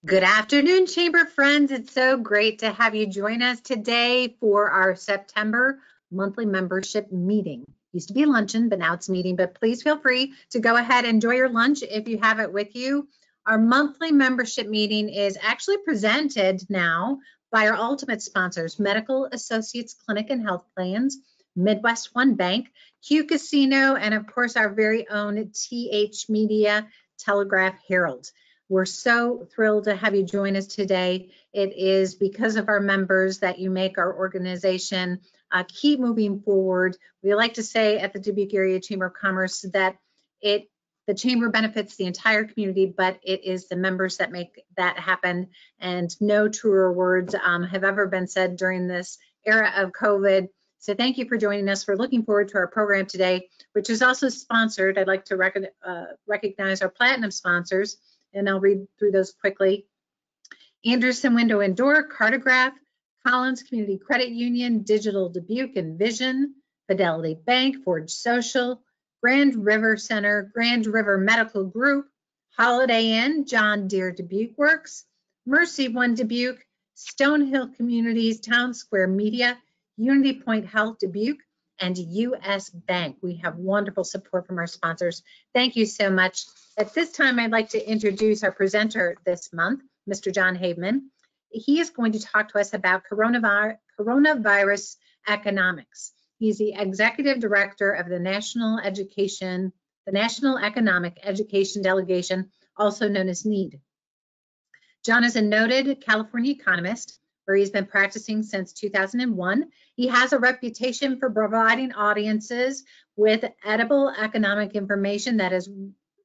Good afternoon, Chamber friends. It's so great to have you join us today for our September monthly membership meeting. Used to be luncheon, but now it's meeting, but please feel free to go ahead and enjoy your lunch if you have it with you. Our monthly membership meeting is actually presented now by our ultimate sponsors, Medical Associates Clinic and Health Plans, Midwest One Bank, Q Casino, and of course our very own TH Media Telegraph Herald. We're so thrilled to have you join us today. It is because of our members that you make our organization keep moving forward. We like to say at the Dubuque Area Chamber of Commerce that the Chamber benefits the entire community, but it is the members that make that happen. And no truer words have ever been said during this era of COVID. So thank you for joining us. We're looking forward to our program today, which is also sponsored. I'd like to recognize our platinum sponsors, and I'll read through those quickly. Anderson Window and Door, Cartograph, Collins Community Credit Union, Digital Dubuque and Vision, Fidelity Bank, Forge Social, Grand River Center, Grand River Medical Group, Holiday Inn, John Deere Dubuque Works, Mercy One Dubuque, Stonehill Communities, Town Square Media, Unity Point Health Dubuque, and U.S. Bank. We have wonderful support from our sponsors. Thank you so much. At this time, I'd like to introduce our presenter this month, Mr. John Haveman. He is going to talk to us about coronavirus economics. He's the Executive Director of the National Economic Education Delegation, also known as NEED. John is a noted California economist, where he's been practicing since 2001. He has a reputation for providing audiences with edible economic information that is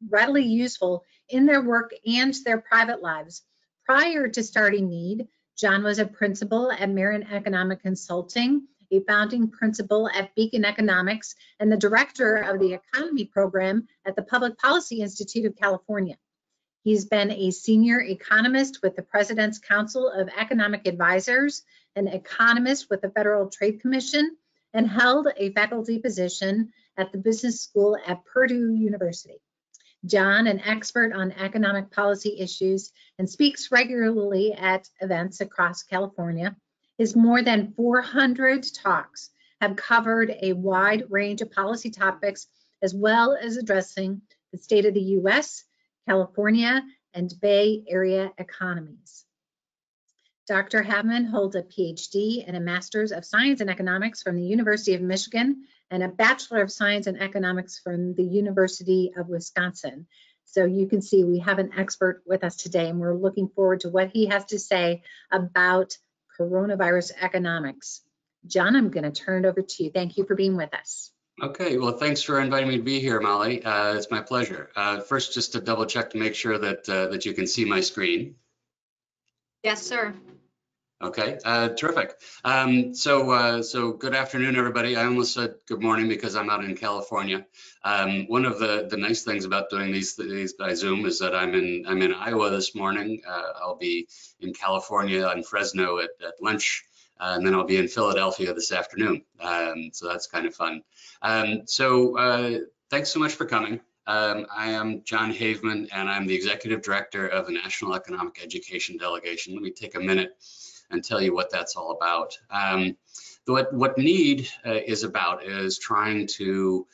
readily useful in their work and their private lives. Prior to starting NEED, John was a principal at Marion Economic Consulting, a founding principal at Beacon Economics, and the director of the Economy Program at the Public Policy Institute of California. He's been a senior economist with the President's Council of Economic Advisors, an economist with the Federal Trade Commission, and held a faculty position at the business school at Purdue University. John, an expert on economic policy issues and speaks regularly at events across California. His more than 400 talks have covered a wide range of policy topics, as well as addressing the state of the U.S., California, and Bay Area economies. Dr. Haveman holds a PhD and a Master's of Science in Economics from the University of Michigan and a Bachelor of Science in Economics from the University of Wisconsin. So you can see we have an expert with us today, and we're looking forward to what he has to say about coronavirus economics. John, I'm going to turn it over to you. Thank you for being with us. Okay, well, thanks for inviting me to be here, Molly. It's my pleasure. First, just to double check to make sure that that you can see my screen. Yes, sir. Okay, terrific. So good afternoon, everybody. I almost said good morning because I'm out in California. One of the nice things about doing these by Zoom is that I'm in Iowa this morning. I'll be in California and Fresno at lunch. And then I'll be in Philadelphia this afternoon. So that's kind of fun. Thanks so much for coming. I am John Haveman, and I'm the Executive Director of the National Economic Education Delegation. Let me take a minute and tell you what that's all about. What NEED is about is trying to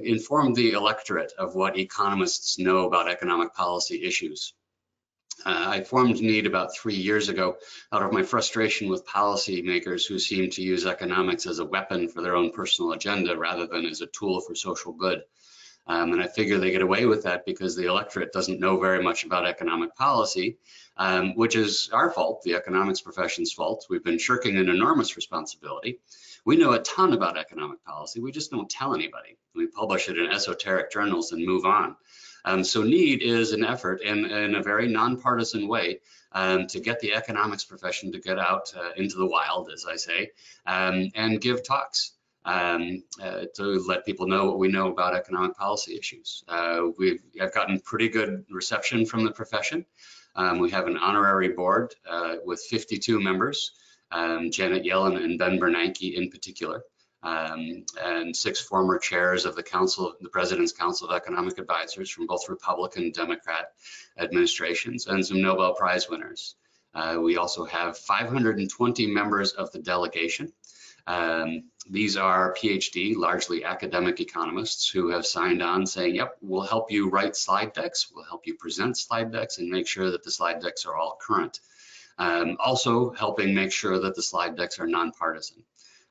inform the electorate of what economists know about economic policy issues. I formed NEED about 3 years ago out of my frustration with policymakers who seem to use economics as a weapon for their own personal agenda rather than as a tool for social good. And I figure they get away with that because the electorate doesn't know very much about economic policy, which is our fault, the economics profession's fault. We've been shirking an enormous responsibility. We know a ton about economic policy, we just don't tell anybody. We publish it in esoteric journals and move on. So NEED is an effort in a very nonpartisan way to get the economics profession to get out into the wild, as I say, and give talks to let people know what we know about economic policy issues. I've gotten pretty good reception from the profession. We have an honorary board with 52 members, Janet Yellen and Ben Bernanke in particular. and 6 former chairs of the President's Council of Economic Advisors from both Republican and Democrat administrations, and some Nobel Prize winners. We also have 520 members of the delegation. These are PhD, largely academic economists who have signed on saying, yep, we'll help you write slide decks, we'll help you present slide decks and make sure that the slide decks are all current. Also helping make sure that the slide decks are nonpartisan.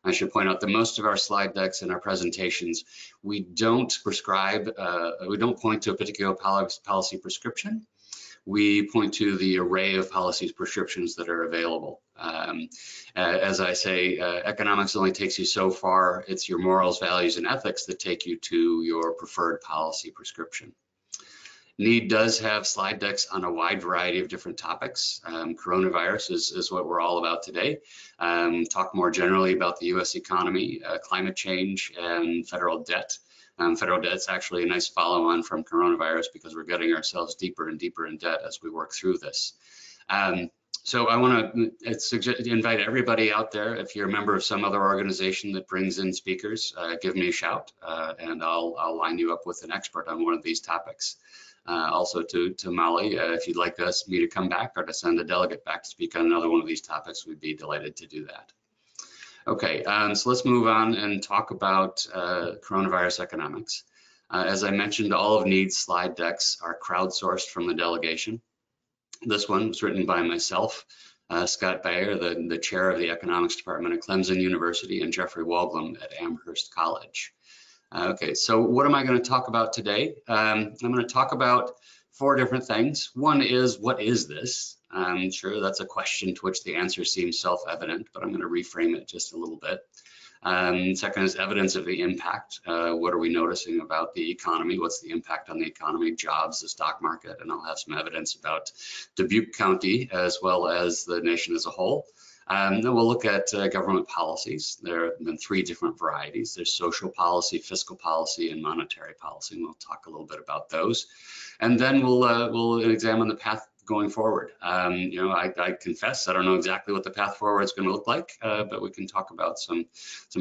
I should point out that most of our slide decks and our presentations, we don't prescribe, we don't point to a particular policy prescription. We point to the array of policies prescriptions that are available. As I say, economics only takes you so far. It's your morals, values, and ethics that take you to your preferred policy prescription. NEED does have slide decks on a wide variety of different topics. Coronavirus is what we're all about today. Talk more generally about the US economy, climate change, and federal debt. Federal debt's actually a nice follow-on from coronavirus because we're getting ourselves deeper and deeper in debt as we work through this. So I want to invite everybody out there, if you're a member of some other organization that brings in speakers, give me a shout and I'll line you up with an expert on one of these topics. Also to Molly, if you'd like me to come back or to send a delegate back to speak on another one of these topics, we'd be delighted to do that. Okay, so let's move on and talk about coronavirus economics. As I mentioned, all of NEED's slide decks are crowdsourced from the delegation. This one was written by myself, Scott Bayer, the chair of the economics department at Clemson University, and Jeffrey Walglum at Amherst College. Okay, so what am I going to talk about today? I'm going to talk about 4 different things. One is, what is this? I'm sure that's a question to which the answer seems self-evident, but I'm going to reframe it just a little bit. Second is evidence of the impact. What are we noticing about the economy? What's the impact on the economy, jobs, the stock market? And I'll have some evidence about Dubuque County as well as the nation as a whole. Then we'll look at government policies. There have been 3 different varieties. There's social policy, fiscal policy, and monetary policy. And we'll talk a little bit about those. And then we'll examine the path going forward. You know, I confess I don't know exactly what the path forward is going to look like, but we can talk about some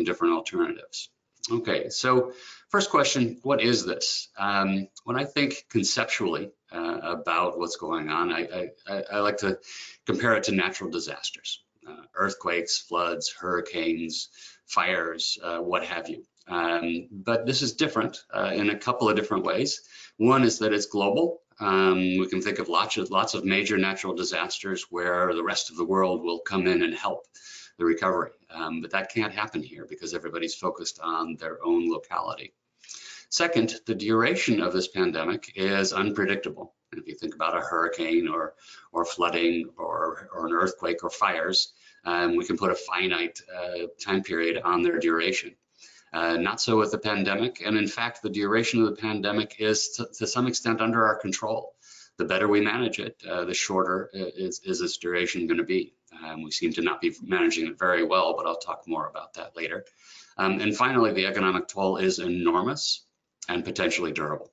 different alternatives. Okay, so first question, what is this? When I think conceptually about what's going on, I like to compare it to natural disasters. Earthquakes, floods, hurricanes, fires, what have you. But this is different in a couple of different ways. One is that it's global. We can think of lots of major natural disasters where the rest of the world will come in and help the recovery. But that can't happen here because everybody's focused on their own locality. Second, the duration of this pandemic is unpredictable. If you think about a hurricane or flooding or an earthquake or fires, we can put a finite time period on their duration. Not so with the pandemic, and in fact, the duration of the pandemic is to some extent under our control. The better we manage it, the shorter is its duration going to be. We seem to not be managing it very well, but I'll talk more about that later. And finally, the economic toll is enormous and potentially durable.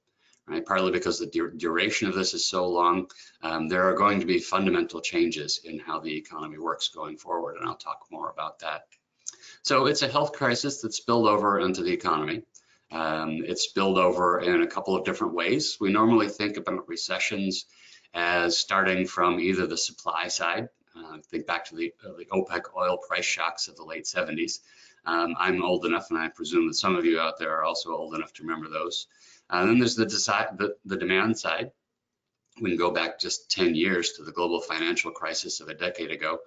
Right? Partly because the duration of this is so long, there are going to be fundamental changes in how the economy works going forward, and I'll talk more about that. So it's a health crisis that's spilled over into the economy. It's spilled over in a couple of different ways. We normally think about recessions as starting from either the supply side. Think back to the OPEC oil price shocks of the late 70s. I'm old enough, and I presume that some of you out there are also old enough to remember those. Then there's the demand side. We can go back just 10 years to the global financial crisis of a decade ago.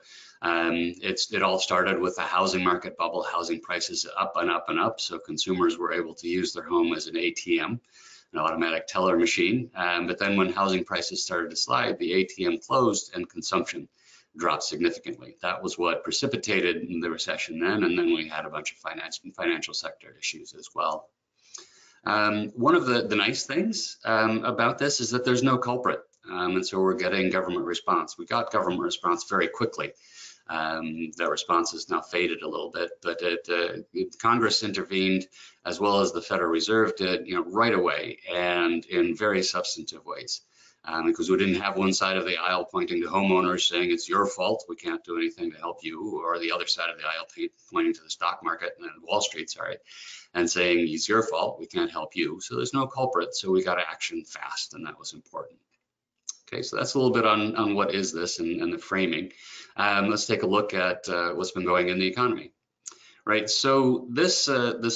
It all started with the housing market bubble, housing prices up and up and up, so consumers were able to use their home as an ATM, an automatic teller machine. But then when housing prices started to slide, the ATM closed and consumption dropped significantly. That was what precipitated the recession then, and then we had a bunch of financial sector issues as well. One of the nice things about this is that there's no culprit, and so we're getting government response. We got government response very quickly. That response has now faded a little bit, but Congress intervened as well as the Federal Reserve did, right away and in very substantive ways. because we didn't have one side of the aisle pointing to homeowners saying it's your fault, we can't do anything to help you, or the other side of the aisle pointing to the stock market and Wall Street, and saying it's your fault, we can't help you. So there's no culprit, so we got to action fast, and that was important. Okay, so that's a little bit on what is this and the framing. Let's take a look at what's been going in the economy. Right, so this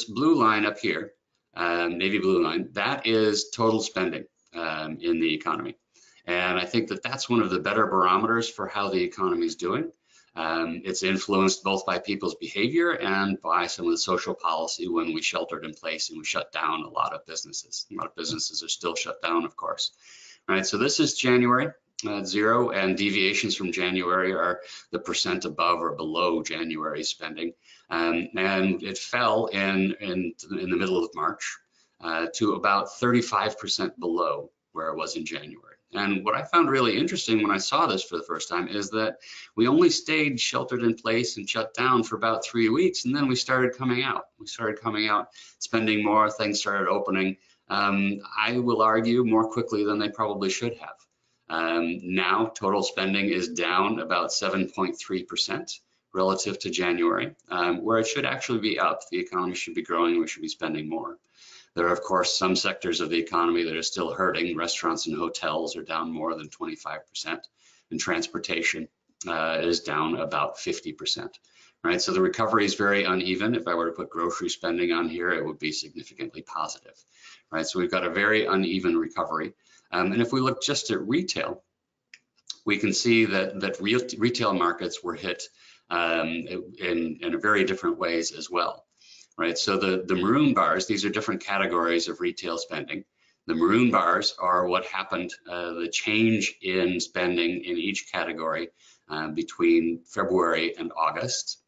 blue line up here, navy blue line, that is total spending in the economy. And I think that that's one of the better barometers for how the economy is doing. It's influenced both by people's behavior and by some of the social policy when we sheltered in place and we shut down a lot of businesses. A lot of businesses are still shut down, of course. All right, so this is January, 0, and deviations from January are the percent above or below January spending. And it fell in the middle of March to about 35% below where it was in January. And what I found really interesting when I saw this for the first time is that we only stayed sheltered in place and shut down for about 3 weeks, and then we started coming out. We started coming out, spending more, things started opening. I will argue more quickly than they probably should have. Now total spending is down about 7.3% relative to January, where it should actually be up. The economy should be growing, we should be spending more. There are, of course, some sectors of the economy that are still hurting. Restaurants and hotels are down more than 25%, and transportation is down about 50%. Right, so the recovery is very uneven. If I were to put grocery spending on here, it would be significantly positive. Right, so we've got a very uneven recovery. And if we look just at retail, we can see that retail markets were hit in very different ways as well. Right, so the maroon bars, these are different categories of retail spending. The maroon bars are what happened, the change in spending in each category between February and August.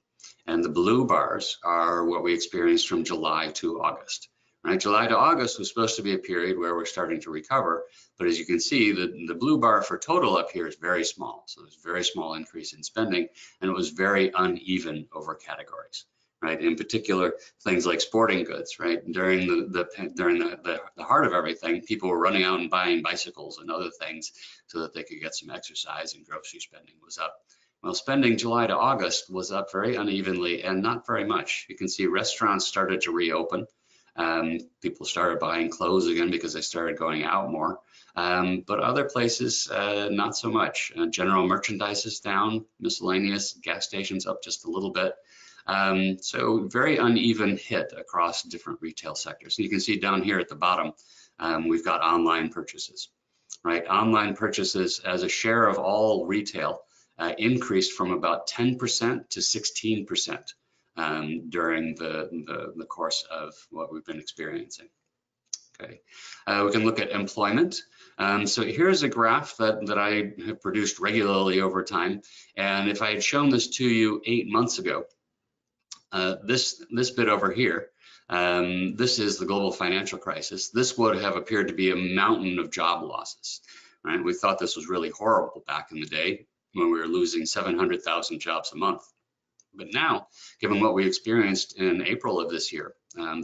And the blue bars are what we experienced from July to August. Right, July to August was supposed to be a period where we're starting to recover, but as you can see, the blue bar for total up here is very small. So there's a very small increase in spending, and it was very uneven over categories. Right, in particular, things like sporting goods. Right, during the heart of everything, people were running out and buying bicycles and other things so that they could get some exercise, and grocery spending was up. Well, spending July to August was up very unevenly and not very much. You can see restaurants started to reopen. People started buying clothes again because they started going out more. But other places, not so much. General merchandise is down, miscellaneous, gas stations up just a little bit. So very uneven hit across different retail sectors. And you can see down here at the bottom, we've got online purchases, right? Online purchases as a share of all retail increased from about 10% to 16% during the course of what we've been experiencing. Okay, we can look at employment. So here's a graph that I have produced regularly over time. And if I had shown this to you 8 months ago, this bit over here, this is the global financial crisis. This would have appeared to be a mountain of job losses. Right? We thought this was really horrible back in the day when we were losing 700,000 jobs a month. But now, given what we experienced in April of this year,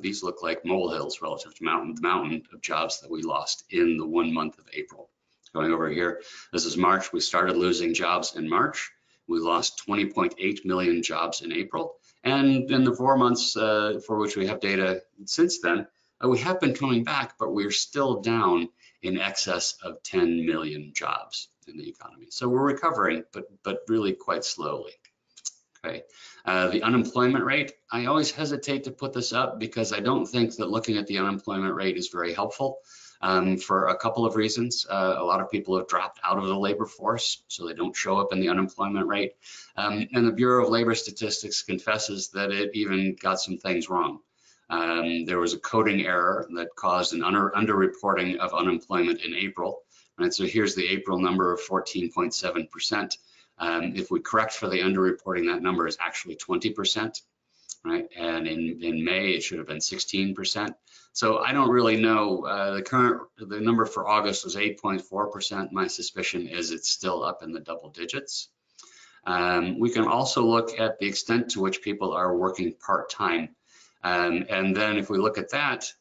these look like molehills relative to the mountain of jobs that we lost in the 1 month of April. Going over here, this is March. We started losing jobs in March. We lost 20.8 million jobs in April. And in the 4 months for which we have data since then, we have been coming back, but we're still down in excess of 10 million jobs in the economy. So we're recovering, but really quite slowly. Okay. The unemployment rate, I always hesitate to put this up because I don't think that looking at the unemployment rate is very helpful for a couple of reasons. A lot of people have dropped out of the labor force, so they don't show up in the unemployment rate. And the Bureau of Labor Statistics confesses that it even got some things wrong. There was a coding error that caused an underreporting of unemployment in April. Right, so here's the April number of 14.7%. If we correct for the underreporting, that number is actually 20%, right? And in May, it should have been 16%. So I don't really know. The number for August was 8.4%. My suspicion is it's still up in the double digits. We can also look at the extent to which people are working part-time. And then if we look at that,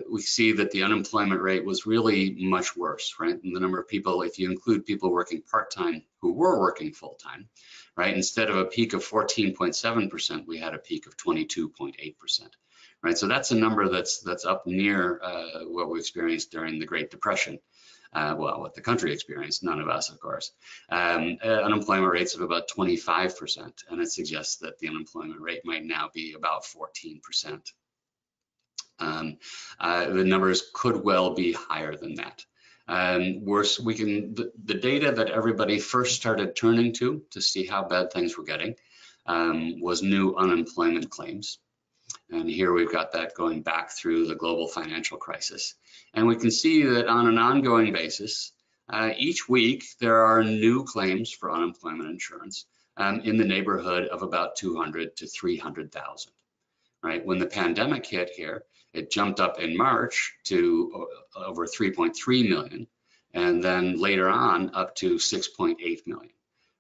we see that the unemployment rate was really much worse, right? And the number of people, if you include people working part-time who were working full-time, right? Instead of a peak of 14.7%, we had a peak of 22.8%, right? So that's a number that's up near what we experienced during the Great Depression. Well, what the country experienced, none of us, of course. Unemployment rates of about 25%, and it suggests that the unemployment rate might now be about 14%. The numbers could well be higher than that. The data that everybody first started turning to see how bad things were getting was new unemployment claims. And here we've got that going back through the global financial crisis. And we can see that on an ongoing basis, each week there are new claims for unemployment insurance in the neighborhood of about 200 to 300,000, right? When the pandemic hit here, it jumped up in March to over 3.3 million, and then later on up to 6.8 million,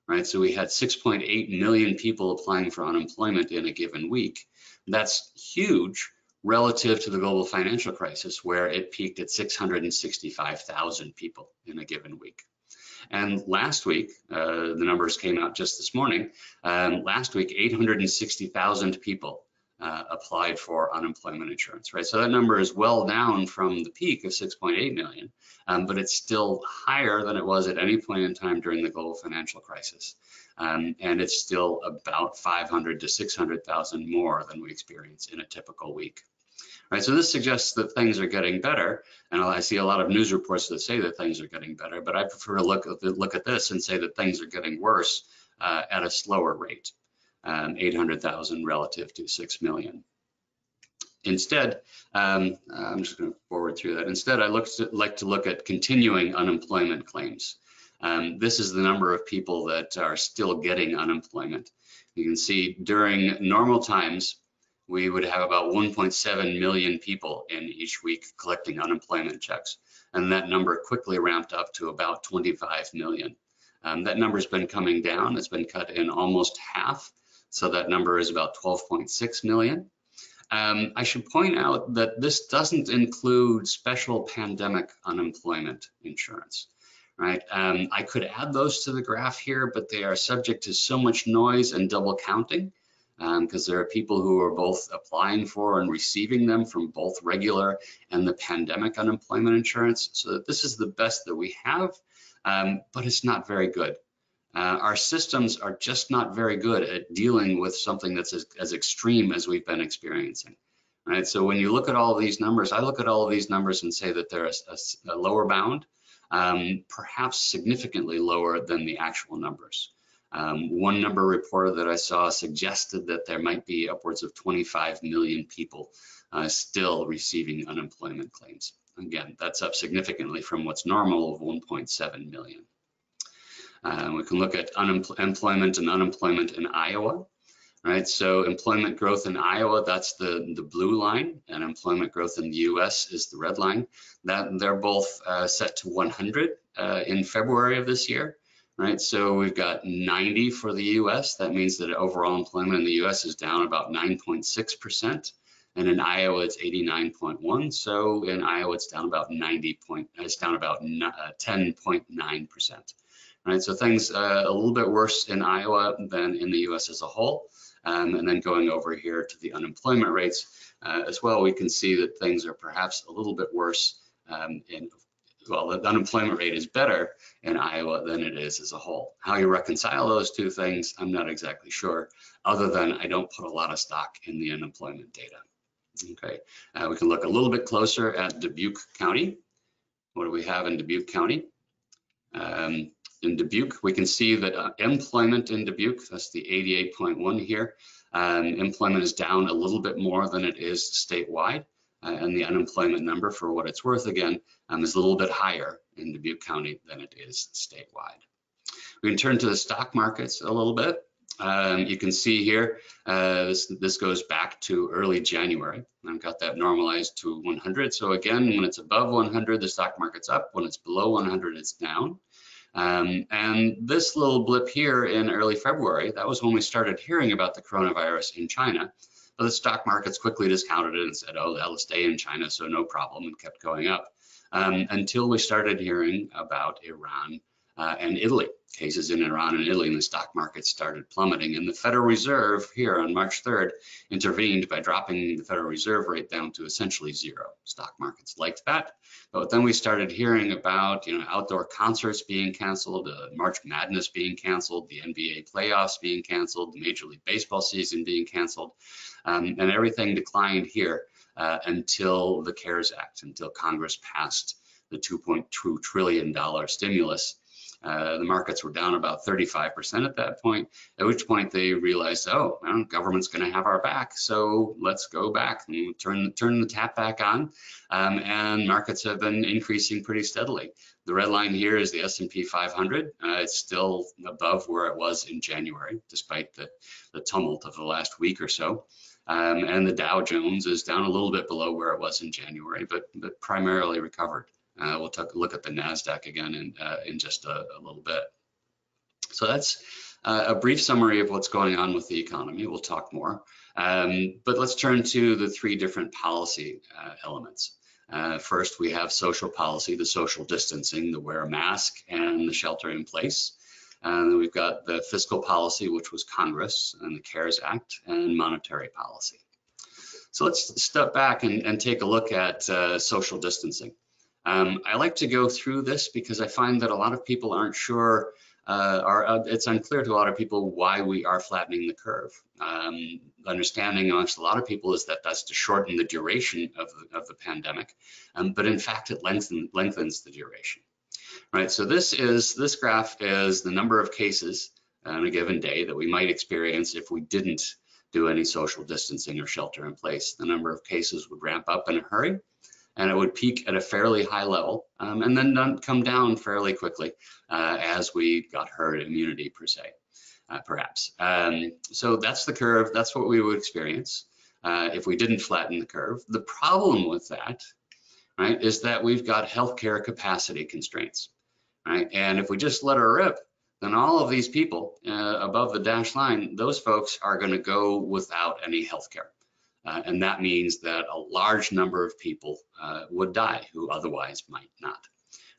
right? So we had 6.8 million people applying for unemployment in a given week. That's huge relative to the global financial crisis, where it peaked at 665,000 people in a given week. And last week, the numbers came out just this morning, last week, 860,000 people applied for unemployment insurance, right? So that number is well down from the peak of 6.8 million, but it's still higher than it was at any point in time during the global financial crisis. And it's still about 500 to 600,000 more than we experience in a typical week. Right, so this suggests that things are getting better, and I see a lot of news reports that say that things are getting better, but I prefer to look at this and say that things are getting worse at a slower rate. 800,000 relative to 6 million. Instead, I'm just going to forward through that. Instead, I like to look at continuing unemployment claims. This is the number of people that are still getting unemployment. You can see during normal times, we would have about 1.7 million people in each week collecting unemployment checks. And that number quickly ramped up to about 25 million. That number has been coming down. It's been cut in almost half. So that number is about 12.6 million. I should point out that this doesn't include special pandemic unemployment insurance, right? I could add those to the graph here, but they are subject to so much noise and double counting because there are people who are both applying for and receiving them from both regular and the pandemic unemployment insurance. So that this is the best that we have, but it's not very good. Our systems are just not very good at dealing with something that's as extreme as we've been experiencing, right? So when you look at all of these numbers, I look at all of these numbers and say that they're a lower bound, perhaps significantly lower than the actual numbers. One number report that I saw suggested that there might be upwards of 25 million people still receiving unemployment claims. Again, that's up significantly from what's normal of 1.7 million. We can look at employment and unemployment in Iowa, right? So employment growth in Iowa, that's the blue line, and employment growth in the US is the red line. They're both set to 100 in February of this year, right? So we've got 90 for the US. That means that overall employment in the US is down about 9.6%. And in Iowa, it's 89.1. So in Iowa, it's down about 10.9%. Right, so things a little bit worse in Iowa than in the US as a whole. And then going over here to the unemployment rates as well, we can see that things are perhaps a little bit worse well, the unemployment rate is better in Iowa than it is as a whole. How you reconcile those two things, I'm not exactly sure, other than I don't put a lot of stock in the unemployment data. Okay, we can look a little bit closer at Dubuque County. What do we have in Dubuque County? In Dubuque, we can see that employment in Dubuque, that's the 88.1 here, employment is down a little bit more than it is statewide, and the unemployment number, for what it's worth, again, is a little bit higher in Dubuque County than it is statewide. We can turn to the stock markets a little bit. You can see here, this goes back to early January. I've got that normalized to 100. So again, when it's above 100, the stock market's up. When it's below 100, it's down. And this little blip here in early February, that was when we started hearing about the coronavirus in China. But the stock markets quickly discounted it and said, oh, that'll stay in China, so no problem, and kept going up until we started hearing about Iran and Italy. Cases in Iran and Italy, and the stock market started plummeting. And the Federal Reserve here on March 3rd intervened by dropping the Federal Reserve rate down to essentially zero. Stock markets liked that. But then we started hearing about, outdoor concerts being canceled, March Madness being canceled, the NBA playoffs being canceled, the Major League Baseball season being canceled, and everything declined here until the CARES Act, until Congress passed the $2.2 trillion stimulus. The markets were down about 35% at that point, at which point they realized, oh, well, government's going to have our back, so let's go back and turn the tap back on, and markets have been increasing pretty steadily. The red line here is the S&P 500. It's still above where it was in January, despite the tumult of the last week or so. And the Dow Jones is down a little bit below where it was in January, but primarily recovered. We'll take a look at the NASDAQ again in just a little bit. So that's a brief summary of what's going on with the economy. We'll talk more. But let's turn to the three different policy elements. First, we have social policy, the social distancing, the wear a mask, and the shelter in place. And then we've got the fiscal policy, which was Congress, and the CARES Act, and monetary policy. So let's step back and take a look at social distancing. I like to go through this because I find that a lot of people aren't sure, it's unclear to a lot of people why we are flattening the curve. Understanding amongst a lot of people is that that's to shorten the duration of the pandemic, but in fact it lengthens the duration. Right, so this graph is the number of cases on a given day that we might experience if we didn't do any social distancing or shelter in place. The number of cases would ramp up in a hurry, and it would peak at a fairly high level and then come down fairly quickly as we got herd immunity per se, perhaps. So that's the curve. That's what we would experience if we didn't flatten the curve. The problem with that, right, is that we've got healthcare capacity constraints, right? And if we just let her rip, then all of these people above the dashed line, those folks are going to go without any healthcare. And that means that a large number of people would die who otherwise might not.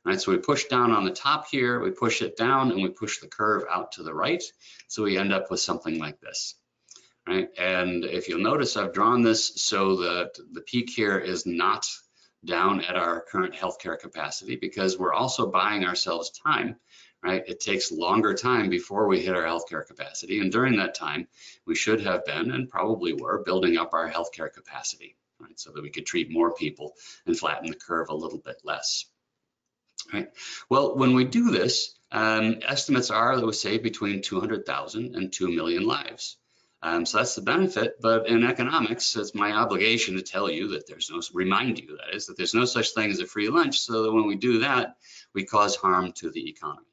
Right, so we push down on the top here, we push it down, and we push the curve out to the right. So we end up with something like this. Right, and if you'll notice, I've drawn this so that the peak here is not down at our current healthcare capacity because we're also buying ourselves time. Right? It takes longer time before we hit our healthcare capacity, and during that time, we should have been and probably were building up our healthcare capacity, right? So that we could treat more people and flatten the curve a little bit less. Right? Well, when we do this, estimates are that we save between 200,000 and 2 million lives. So that's the benefit, but in economics, it's my obligation to tell you that remind you that is, that there's no such thing as a free lunch, so that when we do that, we cause harm to the economy.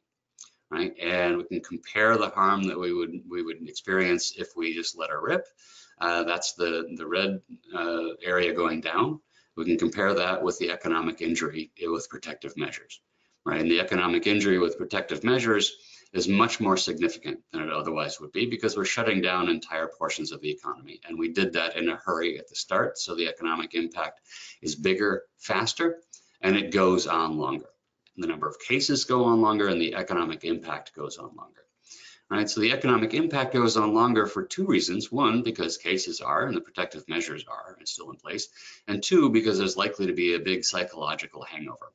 Right? And we can compare the harm that we would experience if we just let her rip. That's the red area going down. We can compare that with the economic injury with protective measures. Right? And the economic injury with protective measures is much more significant than it otherwise would be because we're shutting down entire portions of the economy. And we did that in a hurry at the start, so the economic impact is bigger, faster, and it goes on longer. The number of cases go on longer and the economic impact goes on longer. Right, so the economic impact goes on longer for two reasons. One, because cases are and the protective measures are still in place. And two, because there's likely to be a big psychological hangover.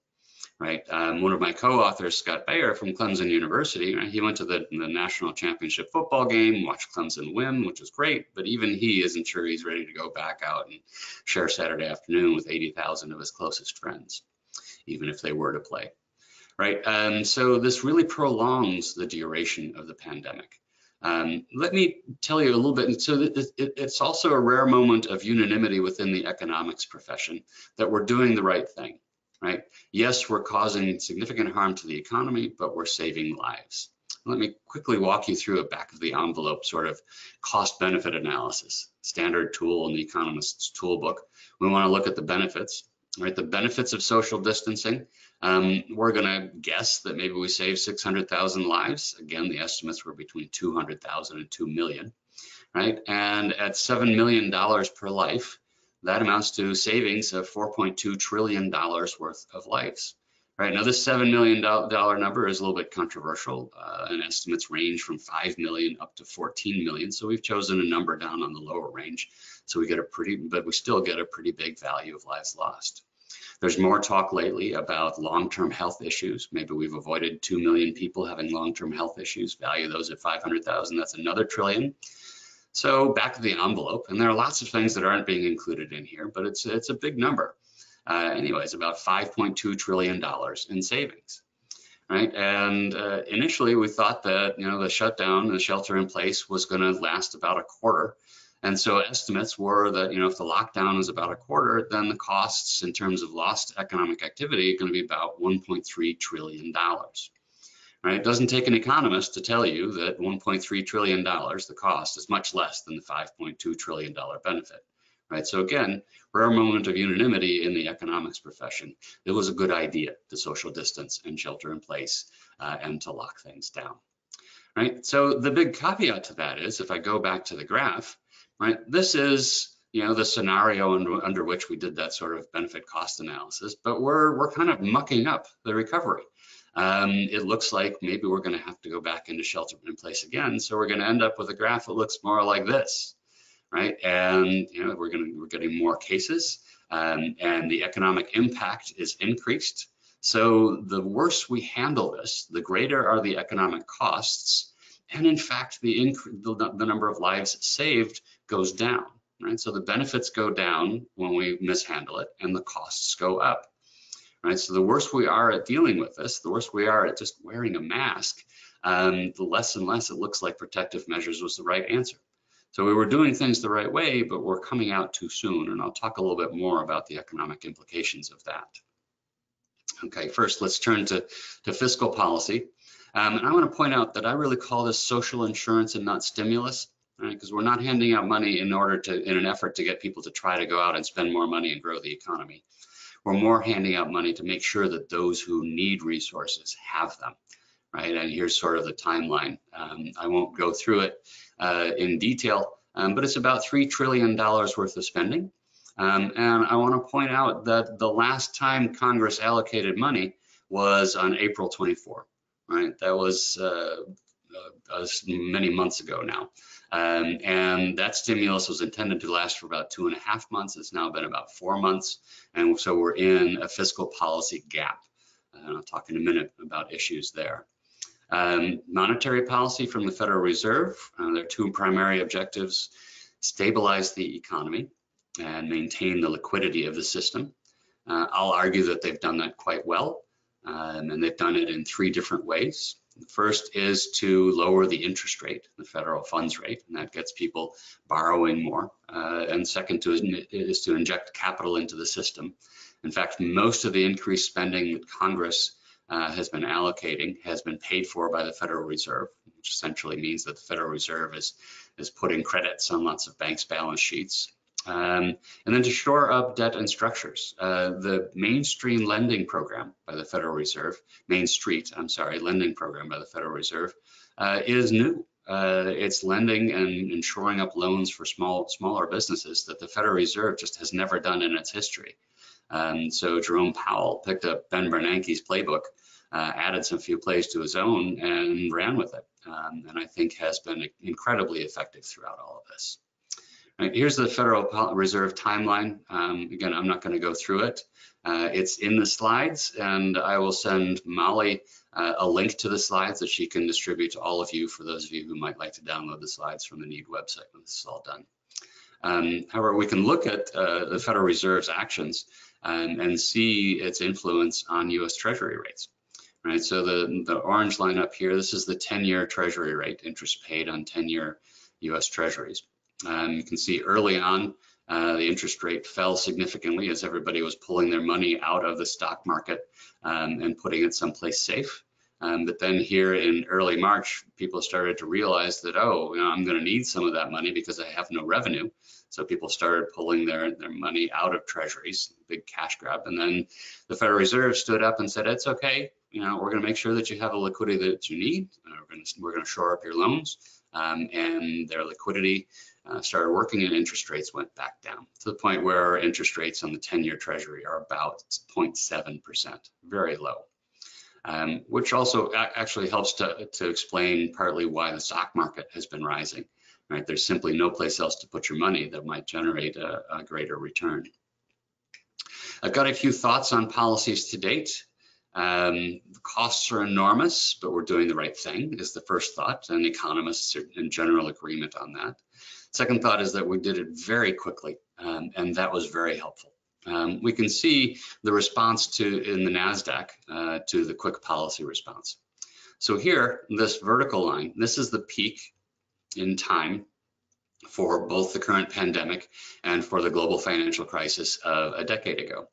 Right, one of my co-authors, Scott Bayer from Clemson University, right, he went to the national championship football game, watched Clemson win, which was great, but even he isn't sure he's ready to go back out and share Saturday afternoon with 80,000 of his closest friends, even if they were to play. Right, so this really prolongs the duration of the pandemic. Let me tell you a little bit. So it's also a rare moment of unanimity within the economics profession that we're doing the right thing. Right? Yes, we're causing significant harm to the economy, but we're saving lives. Let me quickly walk you through a back of the envelope sort of cost benefit analysis, standard tool in the economist's toolbook. We want to look at the benefits. Right, the benefits of social distancing, we're going to guess that maybe we save 600,000 lives. Again, the estimates were between 200,000 and 2 million. right? And at $7 million per life, that amounts to savings of $4.2 trillion worth of lives. Right now, this $7 million number is a little bit controversial, and estimates range from 5 million up to 14 million. So we've chosen a number down on the lower range. So but we still get a pretty big value of lives lost. There's more talk lately about long-term health issues. Maybe we've avoided 2 million people having long-term health issues. Value those at 500,000. That's another trillion. So back of the envelope, and there are lots of things that aren't being included in here, but it's a big number. Anyways, about $5.2 trillion in savings, right? And initially we thought that, the shutdown, the shelter in place was going to last about a quarter. And so estimates were that, if the lockdown is about a quarter, then the costs in terms of lost economic activity are going to be about $1.3 trillion. Right? It doesn't take an economist to tell you that $1.3 trillion, the cost, is much less than the $5.2 trillion benefit. Right? So again, rare moment of unanimity in the economics profession. It was a good idea to social distance and shelter in place and to lock things down. Right? So the big caveat to that is, if I go back to the graph, right, this is the scenario under which we did that sort of benefit cost analysis, but we're kind of mucking up the recovery. It looks like maybe we're going to have to go back into shelter in place again. So we're going to end up with a graph that looks more like this, right? And we're getting more cases, and the economic impact is increased. So the worse we handle this, the greater are the economic costs, and in fact, the number of lives saved goes down, right? So the benefits go down when we mishandle it, and the costs go up. Right, so the worse we are at dealing with this, the worse we are at just wearing a mask, the less and less it looks like protective measures was the right answer. So we were doing things the right way, but we're coming out too soon, and I'll talk a little bit more about the economic implications of that. Okay, first let's turn to fiscal policy. And I want to point out that I really call this social insurance and not stimulus, right? Because we're not handing out money in an effort to get people to try to go out and spend more money and grow the economy. We're more handing out money to make sure that those who need resources have them, right? And here's sort of the timeline. I won't go through it in detail, but it's about $3 trillion worth of spending. And I want to point out that the last time Congress allocated money was on April 24, right? That was many months ago now. And that stimulus was intended to last for about 2.5 months. It's now been about 4 months. And so we're in a fiscal policy gap. And I'll talk in a minute about issues there. Monetary policy from the Federal Reserve. There are two primary objectives: stabilize the economy and maintain the liquidity of the system. I'll argue that they've done that quite well. And they've done it in 3 different ways. The first is to lower the interest rate, the federal funds rate, and that gets people borrowing more. And second is to inject capital into the system. In fact, most of the increased spending that Congress has been allocating has been paid for by the Federal Reserve, which essentially means that the Federal Reserve is putting credits on lots of banks' balance sheets. And then to shore up debt and structures. The mainstream lending program by the Federal Reserve, lending program by the Federal Reserve is new. It's lending and shoring up loans for smaller businesses that the Federal Reserve just has never done in its history. So Jerome Powell picked up Ben Bernanke's playbook, added some few plays to his own, and ran with it. And I think has been incredibly effective throughout all of this. Right, here's the Federal Reserve timeline. Again, I'm not going to go through it. It's in the slides, and I will send Molly a link to the slides that she can distribute to all of you, for those of you who might like to download the slides from the NEED website when this is all done. However, we can look at the Federal Reserve's actions and see its influence on U.S. Treasury rates. Right, so the orange line up here, this is the 10-year Treasury rate, interest paid on 10-year U.S. Treasuries. You can see early on, the interest rate fell significantly as everybody was pulling their money out of the stock market and putting it someplace safe. But then here in early March, people started to realize that, I'm going to need some of that money because I have no revenue. So people started pulling their money out of treasuries, big cash grab. And then the Federal Reserve stood up and said, it's okay. We're going to make sure that you have the liquidity that you need. We're going to shore up your loans. and their liquidity started working, and interest rates went back down to the point where interest rates on the 10-year Treasury are about 0.7%, very low. Which also actually helps to explain partly why the stock market has been rising. Right? There's simply no place else to put your money that might generate a greater return. I've got a few thoughts on policies to date. The costs are enormous, but we're doing the right thing is the first thought, and economists are in general agreement on that. Second thought is that we did it very quickly, and that was very helpful. We can see the response in the NASDAQ to the quick policy response. So here, this vertical line, this is the peak in time for both the current pandemic and for the global financial crisis of a decade ago.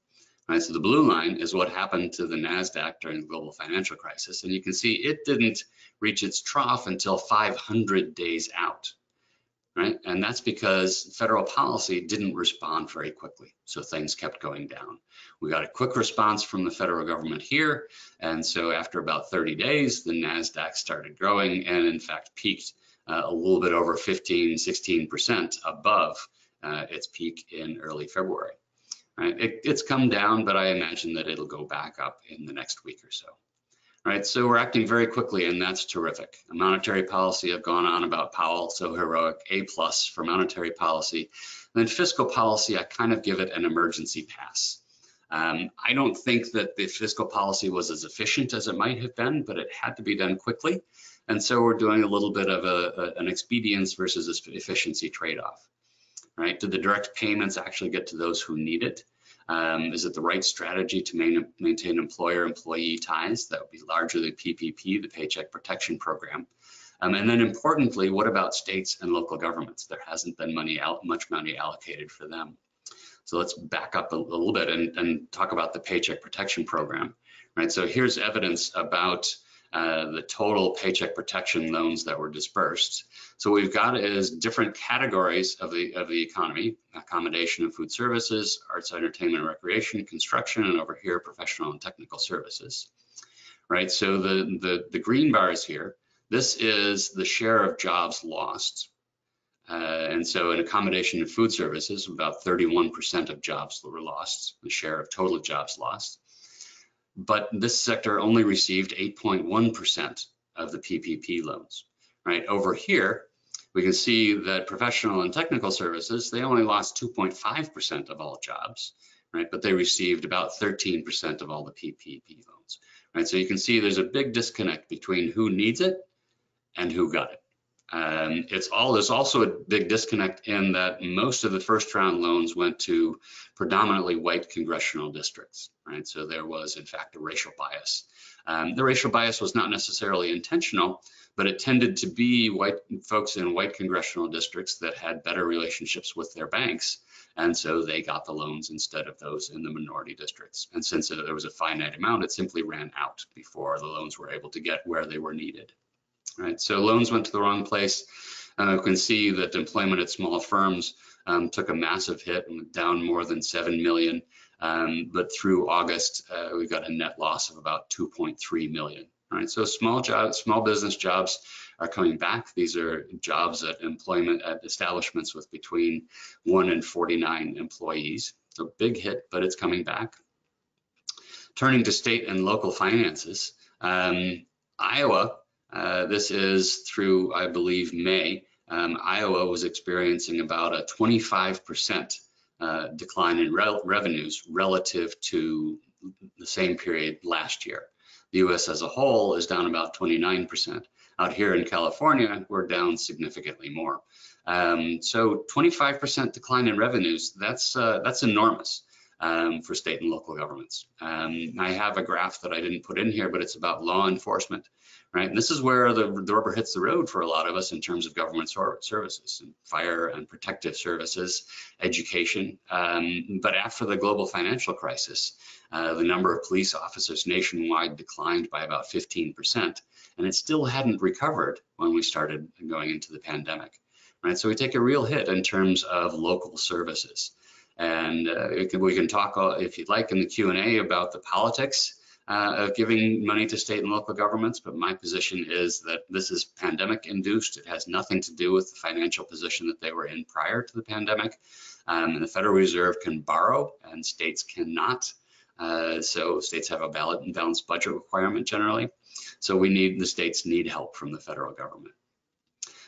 Right, so the blue line is what happened to the NASDAQ during the global financial crisis. And you can see it didn't reach its trough until 500 days out. Right? And that's because federal policy didn't respond very quickly. So things kept going down. We got a quick response from the federal government here. And so after about 30 days, the NASDAQ started growing and in fact peaked a little bit over 16% above its peak in early February. Right? It's come down, but I imagine that it'll go back up in the next week or so. Right, so we're acting very quickly, and that's terrific. A monetary policy, I've gone on about Powell, so heroic, A+ for monetary policy. And then fiscal policy, I kind of give it an emergency pass. I don't think that the fiscal policy was as efficient as it might have been, but it had to be done quickly. And so we're doing a little bit of an expedience versus efficiency trade-off. Right, did the direct payments actually get to those who need it? Is it the right strategy to maintain employer-employee ties? That would be largely the PPP, the Paycheck Protection Program. And then importantly, what about states and local governments? There hasn't been much money allocated for them. So let's back up a little bit and talk about the Paycheck Protection Program. Right, so here's evidence about the total paycheck protection loans that were dispersed. So what we've got is different categories of the economy: accommodation and food services, arts, entertainment, and recreation, construction, and over here, professional and technical services. Right, so the green bars here, this is the share of jobs lost. And so in accommodation and food services, about 31% of jobs were lost, the share of total jobs lost. But this sector only received 8.1% of the PPP loans. Right, over here, we can see that professional and technical services, they only lost 2.5% of all jobs, right? But they received about 13% of all the PPP loans, right? So you can see there's a big disconnect between who needs it and who got it. There's also a big disconnect in that most of the first round loans went to predominantly white congressional districts, right? So there was in fact a racial bias. The racial bias was not necessarily intentional, but it tended to be white folks in white congressional districts that had better relationships with their banks. And so they got the loans instead of those in the minority districts. And since there was a finite amount, it simply ran out before the loans were able to get where they were needed. Right, so loans went to the wrong place. You can see that employment at small firms took a massive hit, down more than 7 million. But through August, we got a net loss of about 2.3 million. Right, so small business jobs are coming back. These are jobs at establishments with between 1 and 49 employees. So big hit, but it's coming back. Turning to state and local finances, Iowa. This is through, I believe, May. Iowa was experiencing about a 25% decline in revenues relative to the same period last year. The U.S. as a whole is down about 29%. Out here in California, we're down significantly more. So 25% decline in revenues, that's enormous for state and local governments. I have a graph that I didn't put in here, but it's about law enforcement. Right, and this is where the rubber hits the road for a lot of us in terms of government services, and fire and protective services, education. But after the global financial crisis, the number of police officers nationwide declined by about 15%, and it still hadn't recovered when we started going into the pandemic. Right, so we take a real hit in terms of local services. And we can talk, if you'd like, in the Q&A about the politics of giving money to state and local governments, but my position is that this is pandemic induced. It has nothing to do with the financial position that they were in prior to the pandemic. And the Federal Reserve can borrow and states cannot. So states have a balanced budget requirement generally. So the states need help from the federal government.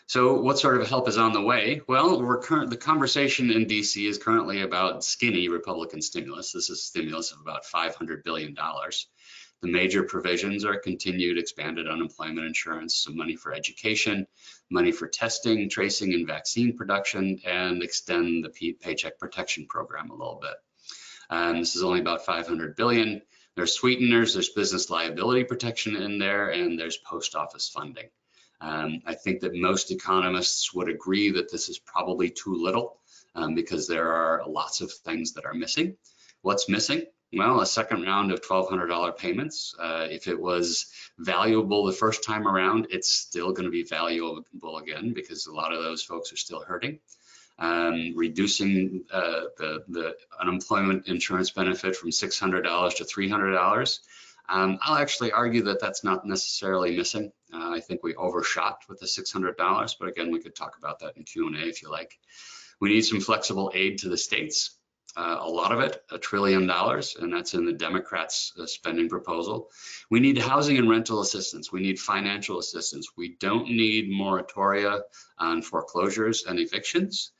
So what sort of help is on the way? Well, the conversation in DC is currently about skinny Republican stimulus. This is stimulus of about $500 billion. The major provisions are continued expanded unemployment insurance, some money for education, money for testing, tracing, and vaccine production, and extend the Paycheck Protection Program a little bit. This is only about $500 billion. There's sweeteners, there's business liability protection in there, and there's post office funding. I think that most economists would agree that this is probably too little because there are lots of things that are missing. What's missing? Well, a second round of $1,200 payments. If it was valuable the first time around, it's still going to be valuable again because a lot of those folks are still hurting. Reducing the unemployment insurance benefit from $600 to $300. I'll actually argue that that's not necessarily missing. I think we overshot with the $600, but again, we could talk about that in Q&A if you like. We need some flexible aid to the states. A lot of it, $1 trillion, and that's in the Democrats' spending proposal. We need housing and rental assistance. We need financial assistance. We don't need moratoria on foreclosures and evictions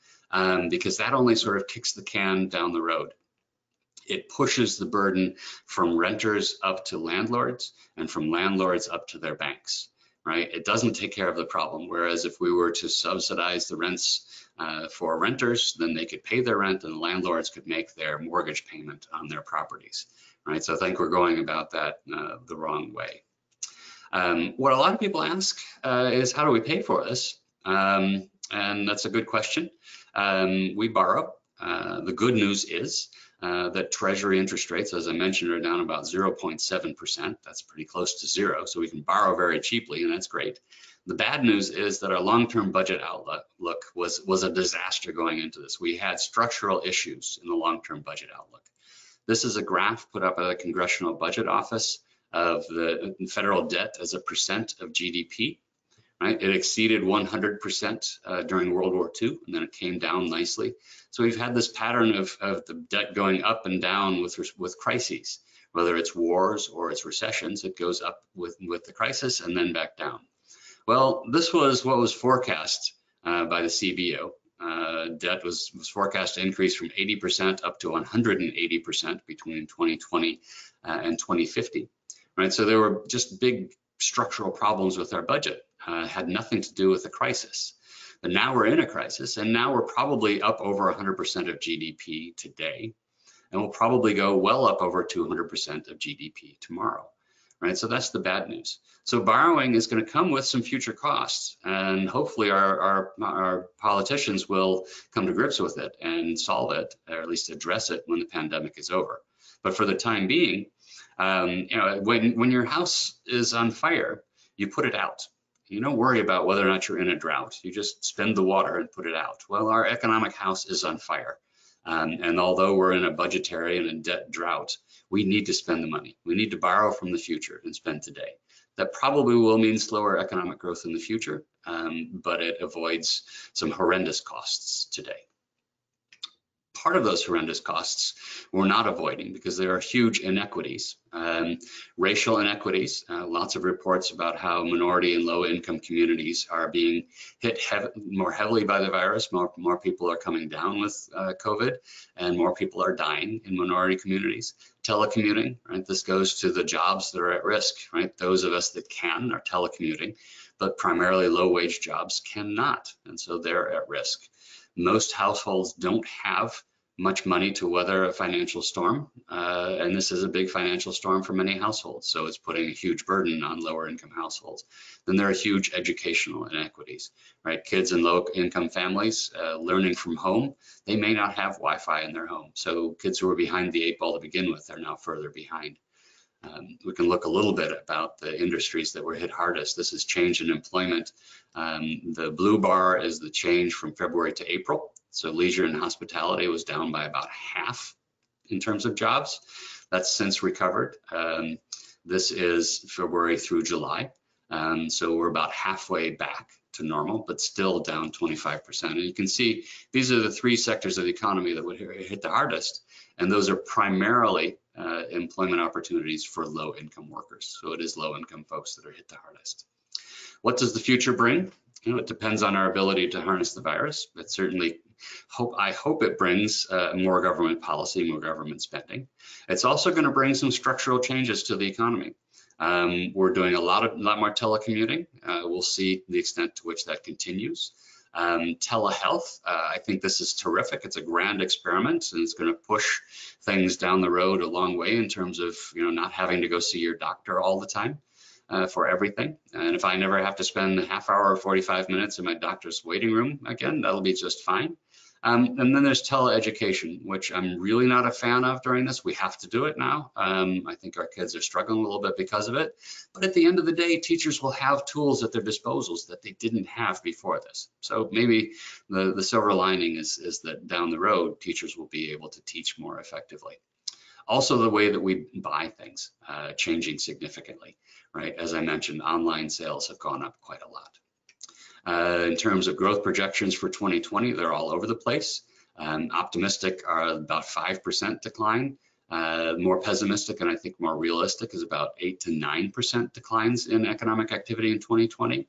because that only sort of kicks the can down the road. It pushes the burden from renters up to landlords and from landlords up to their banks, right? It doesn't take care of the problem. Whereas if we were to subsidize the rents for renters, then they could pay their rent and the landlords could make their mortgage payment on their properties, right? So I think we're going about that the wrong way. What a lot of people ask is how do we pay for this? And that's a good question. We borrow. The good news is that Treasury interest rates, as I mentioned, are down about 0.7%. That's pretty close to zero, so we can borrow very cheaply, and that's great. The bad news is that our long-term budget outlook was a disaster going into this. We had structural issues in the long-term budget outlook. This is a graph put up by the Congressional Budget Office of the federal debt as a percent of GDP. Right? It exceeded 100% during World War II, and then it came down nicely. So we've had this pattern of the debt going up and down with crises, whether it's wars or it's recessions. It goes up with the crisis and then back down. Well, this was what was forecast by the CBO. Debt was forecast to increase from 80% up to 180% between 2020 and 2050. Right? So there were just big structural problems with our budget. Had nothing to do with the crisis. But now we're in a crisis, and now we're probably up over 100% of GDP today, and we'll probably go well up over 200% of GDP tomorrow, right? So that's the bad news. So borrowing is going to come with some future costs, and hopefully our politicians will come to grips with it and solve it, or at least address it when the pandemic is over. But for the time being, when your house is on fire, you put it out. You don't worry about whether or not you're in a drought. You just spend the water and put it out. Well, our economic house is on fire. And although we're in a budgetary and a debt drought, we need to spend the money. We need to borrow from the future and spend today. That probably will mean slower economic growth in the future, but it avoids some horrendous costs today. Part of those horrendous costs we're not avoiding because there are huge inequities, racial inequities, lots of reports about how minority and low income communities are being hit more heavily by the virus. More people are coming down with COVID and more people are dying in minority communities. Telecommuting, right? This goes to the jobs that are at risk, right? Those of us that can are telecommuting, but primarily low wage jobs cannot, and so they're at risk. Most households don't have much money to weather a financial storm, and this is a big financial storm for many households, so it's putting a huge burden on lower income households. Then there are huge educational inequities, right? Kids in low income families learning from home, they may not have Wi-Fi in their home, so kids who were behind the 8 ball to begin with are now further behind. We can look a little bit about the industries that were hit hardest. This is change in employment. The blue bar is the change from February to April. So leisure and hospitality was down by about half in terms of jobs. That's since recovered. This is February through July. So we're about halfway back to normal, but still down 25%. And you can see these are the three sectors of the economy that would hit the hardest. And those are primarily employment opportunities for low income workers. So it is low income folks that are hit the hardest. What does the future bring? You know, it depends on our ability to harness the virus, but certainly I hope it brings more government policy, more government spending. It's also going to bring some structural changes to the economy. We're doing a lot more telecommuting. We'll see the extent to which that continues. Telehealth, I think this is terrific. It's a grand experiment, and it's going to push things down the road a long way in terms of, you know, not having to go see your doctor all the time for everything. And if I never have to spend a half hour or 45 minutes in my doctor's waiting room again, that'll be just fine. And then there's teleeducation, which I'm really not a fan of during this. We have to do it now. I think our kids are struggling a little bit because of it. But at the end of the day, teachers will have tools at their disposals that they didn't have before this. So maybe the silver lining is that down the road, teachers will be able to teach more effectively. Also, the way that we buy things changing significantly, right? As I mentioned, online sales have gone up quite a lot. In terms of growth projections for 2020, they're all over the place. Optimistic are about 5% decline. More pessimistic and I think more realistic is about 8 to 9% declines in economic activity in 2020.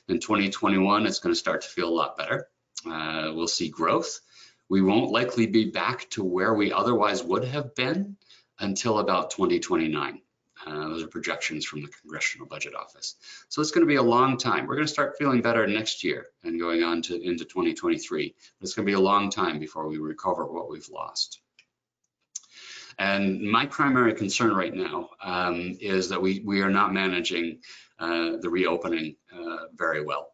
In 2021, it's going to start to feel a lot better. We'll see growth. We won't likely be back to where we otherwise would have been until about 2029. Those are projections from the Congressional Budget Office. So it's going to be a long time. We're going to start feeling better next year and going on into 2023. But it's going to be a long time before we recover what we've lost. And my primary concern right now is that we are not managing the reopening very well.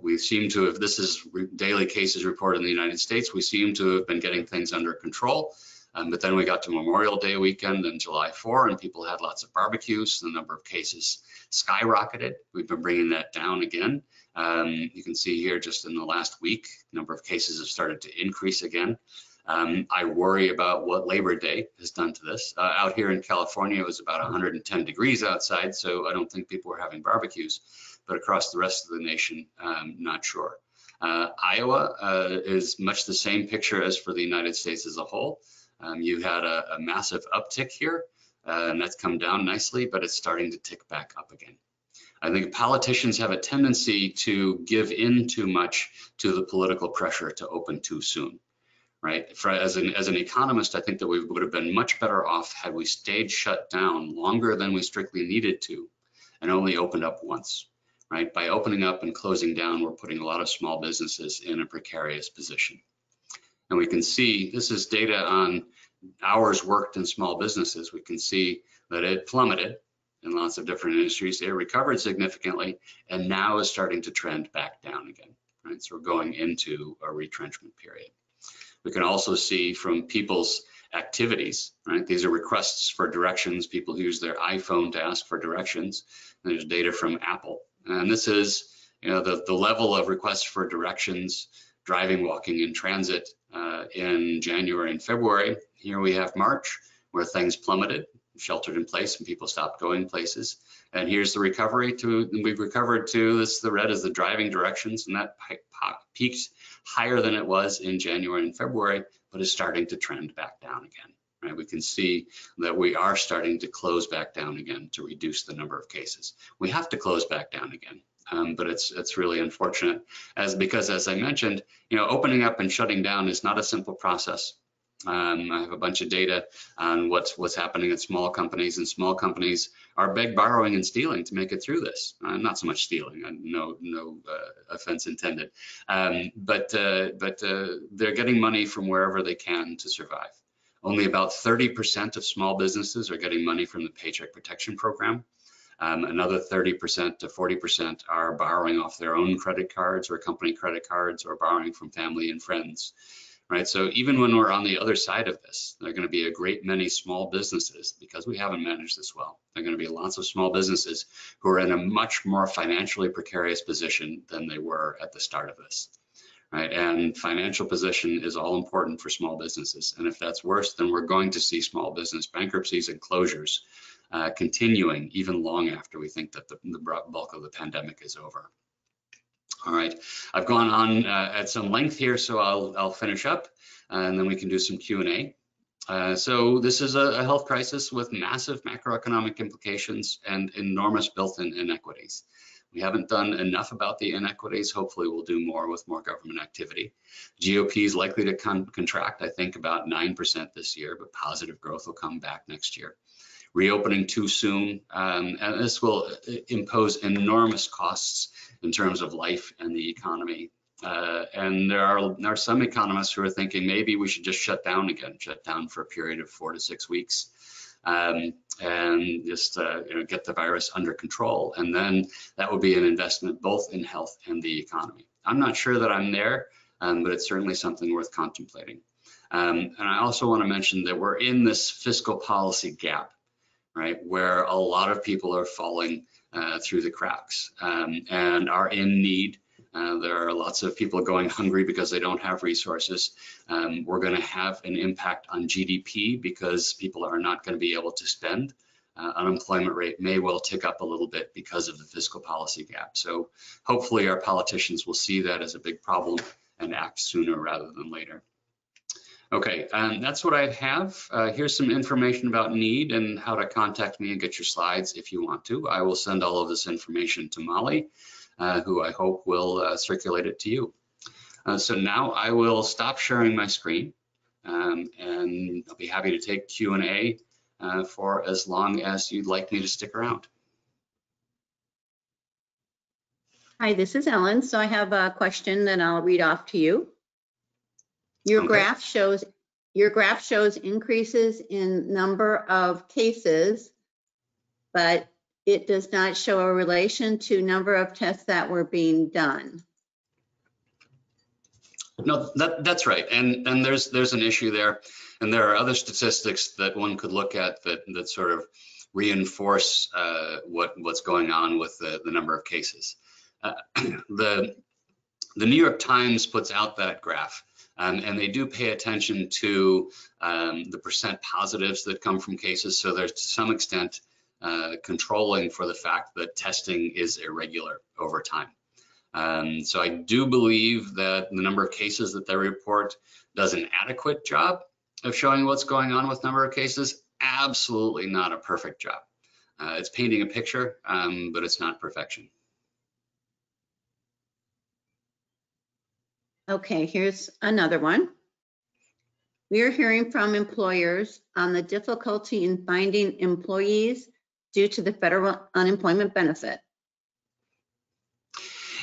We seem to have, this is daily cases reported in the United States, we seem to have been getting things under control. But then we got to Memorial Day weekend and July 4, and people had lots of barbecues. The number of cases skyrocketed. We've been bringing that down again. You can see here just in the last week, the number of cases have started to increase again. I worry about what Labor Day has done to this. Out here in California, it was about 110 degrees outside, so I don't think people were having barbecues. But across the rest of the nation, not sure. Iowa is much the same picture as for the United States as a whole. You had a massive uptick here, and that's come down nicely, but it's starting to tick back up again. I think politicians have a tendency to give in too much to the political pressure to open too soon, right? As an economist, I think that we would have been much better off had we stayed shut down longer than we strictly needed to and only opened up once, right? By opening up and closing down, we're putting a lot of small businesses in a precarious position. And we can see, this is data on hours worked in small businesses. We can see that it plummeted in lots of different industries. It recovered significantly and now is starting to trend back down again, right? So we're going into a retrenchment period. We can also see from people's activities, right? These are requests for directions. People who use their iPhone to ask for directions. And there's data from Apple. And this is, you know, the level of requests for directions, driving, walking, and transit in January and February. Here we have March, where things plummeted, sheltered in place, and people stopped going places. And here's the recovery we've recovered to, this, the red is the driving directions, and that peaked higher than it was in January and February, but is starting to trend back down again. Right? We can see that we are starting to close back down again to reduce the number of cases. We have to close back down again. But it's really unfortunate because as I mentioned, you know, opening up and shutting down is not a simple process. I have a bunch of data on what's happening at small companies, and small companies are beg, borrowing, and stealing to make it through this. Not so much stealing, no offense intended, but they're getting money from wherever they can to survive. Only about 30% of small businesses are getting money from the Paycheck Protection Program. Another 30% to 40% are borrowing off their own credit cards or company credit cards or borrowing from family and friends, right? So even when we're on the other side of this, there are going to be a great many small businesses, because we haven't managed this well. There are going to be lots of small businesses who are in a much more financially precarious position than they were at the start of this, right? And financial position is all important for small businesses. And if that's worse, then we're going to see small business bankruptcies and closures continuing even long after we think that the bulk of the pandemic is over. All right, I've gone on at some length here, so I'll finish up and then we can do some Q&A. So this is a health crisis with massive macroeconomic implications and enormous built-in inequities. We haven't done enough about the inequities. Hopefully we'll do more with more government activity. GOP is likely to contract, I think, about 9% this year, but positive growth will come back next year. Reopening too soon, and this will impose enormous costs in terms of life and the economy. And there are some economists who are thinking maybe we should just shut down again, shut down for a period of 4 to 6 weeks, and just get the virus under control. And then that would be an investment both in health and the economy. I'm not sure that I'm there, but it's certainly something worth contemplating. And I also want to mention that we're in this fiscal policy gap, right, where a lot of people are falling through the cracks and are in need. There are lots of people going hungry because they don't have resources. We're going to have an impact on GDP because people are not going to be able to spend. Unemployment rate may well tick up a little bit because of the fiscal policy gap. So hopefully our politicians will see that as a big problem and act sooner rather than later. Okay, that's what I have. Here's some information about need and how to contact me and get your slides if you want to. I will send all of this information to Molly, who I hope will circulate it to you. So now I will stop sharing my screen and I'll be happy to take Q&A for as long as you'd like me to stick around. Hi, this is Ellen. So I have a question that I'll read off to you. Your graph shows increases in number of cases, but it does not show a relation to number of tests that were being done. No, that's right, and there's an issue there, and there are other statistics that one could look at that sort of reinforce what's going on with the number of cases. The New York Times puts out that graph. And they do pay attention to the percent positives that come from cases. So there's to some extent controlling for the fact that testing is irregular over time. So I do believe that the number of cases that they report does an adequate job of showing what's going on with number of cases. Absolutely not a perfect job. It's painting a picture, but it's not perfection. Okay, here's another one. We are hearing from employers on the difficulty in finding employees due to the federal unemployment benefit.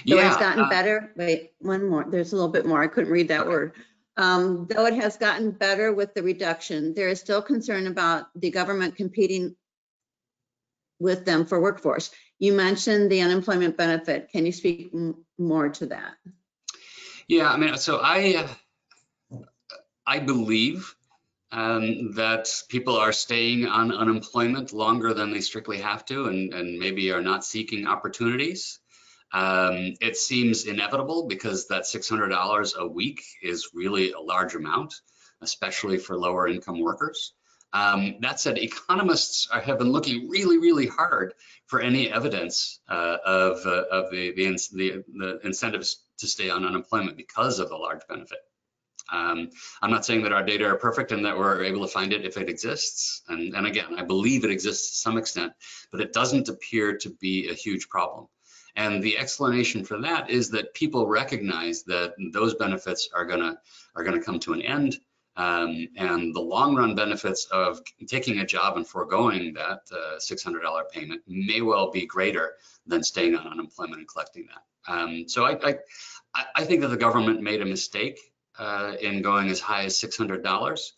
Though it's gotten better, wait, one more, there's a little bit more, I couldn't read that word. Though it has gotten better with the reduction, there is still concern about the government competing with them for workforce. You mentioned the unemployment benefit. Can you speak more to that? Yeah, I mean, so I believe that people are staying on unemployment longer than they strictly have to, and maybe are not seeking opportunities. It seems inevitable because that $600 a week is really a large amount, especially for lower income workers. That said, economists have been looking really, really hard for any evidence of the incentives to stay on unemployment because of the large benefit. I'm not saying that our data are perfect and that we're able to find it if it exists. And again, I believe it exists to some extent, but it doesn't appear to be a huge problem. And the explanation for that is that people recognize that those benefits are gonna come to an end. And the long run benefits of taking a job and foregoing that $600 payment may well be greater than staying on unemployment and collecting that. So I think that the government made a mistake in going as high as $600.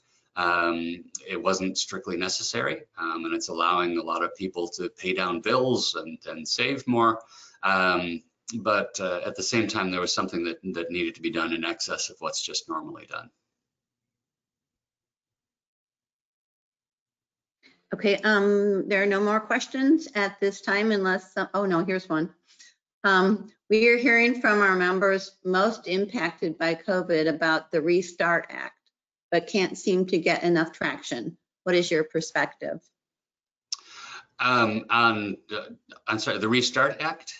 It wasn't strictly necessary, and it's allowing a lot of people to pay down bills and save more. But at the same time, there was something that needed to be done in excess of what's just normally done. Okay, there are no more questions at this time unless, oh no, here's one. We are hearing from our members most impacted by COVID about the Restart Act, but can't seem to get enough traction. What is your perspective? I'm sorry, the Restart Act?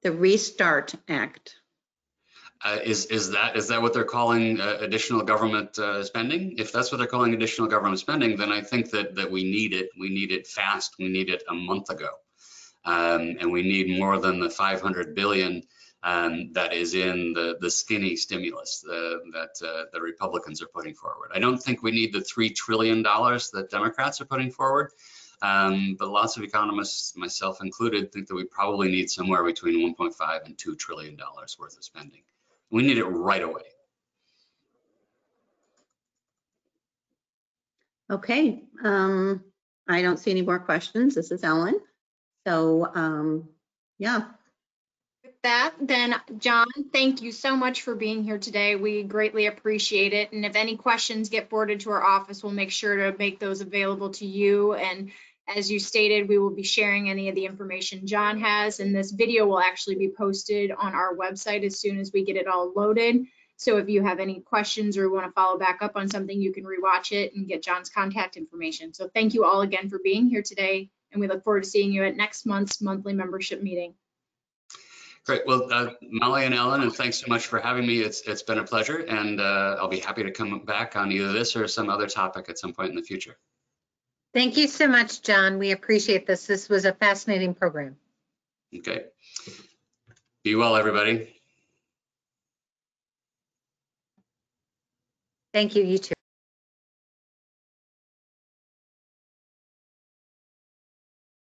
The Restart Act. Is that what they're calling additional government spending? If that's what they're calling additional government spending, then I think that we need it. We need it fast. We need it a month ago. And we need more than the 500 billion that is in the skinny stimulus that the Republicans are putting forward. I don't think we need the $3 trillion that Democrats are putting forward, but lots of economists, myself included, think that we probably need somewhere between 1.5 and $2 trillion worth of spending. We need it right away. Okay, I don't see any more questions. This is Ellen. So, yeah. With that, then, John, thank you so much for being here today. We greatly appreciate it. And if any questions get forwarded to our office, we'll make sure to make those available to you. And as you stated, we will be sharing any of the information John has. And this video will actually be posted on our website as soon as we get it all loaded. So if you have any questions or want to follow back up on something, you can rewatch it and get John's contact information. So thank you all again for being here today. And we look forward to seeing you at next month's monthly membership meeting. Great. Well, Molly and Ellen, and thanks so much for having me. It's been a pleasure, and I'll be happy to come back on either this or some other topic at some point in the future. Thank you so much, John. We appreciate this. This was a fascinating program. Okay. Be well, everybody. Thank you. You too.